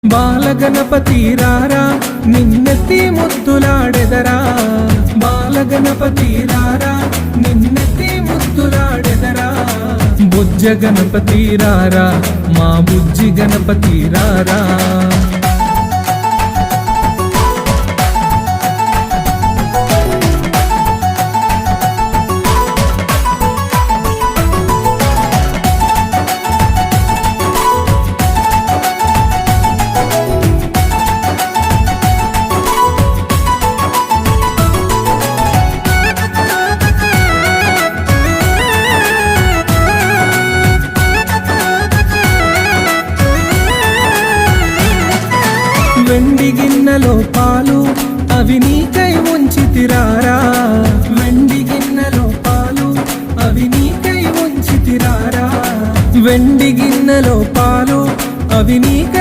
బాలగణపతి రారా నిన్నెత్తి ముద్దులాడెదరా, బాలగణపతి రారా నిన్నెత్తి ముద్దులాడెదరా, బుజ్జ గణపతి రారా మా బుజ్జి గణపతి రారా. వెండి గిన్నెలో పాలు అవి నీకై ఉంచితిరారా, వెండి గిన్నెలో పాలు అవి నీకై ఉంచితిరారా, వెండి గిన్నెలో పాలు అవి నీకై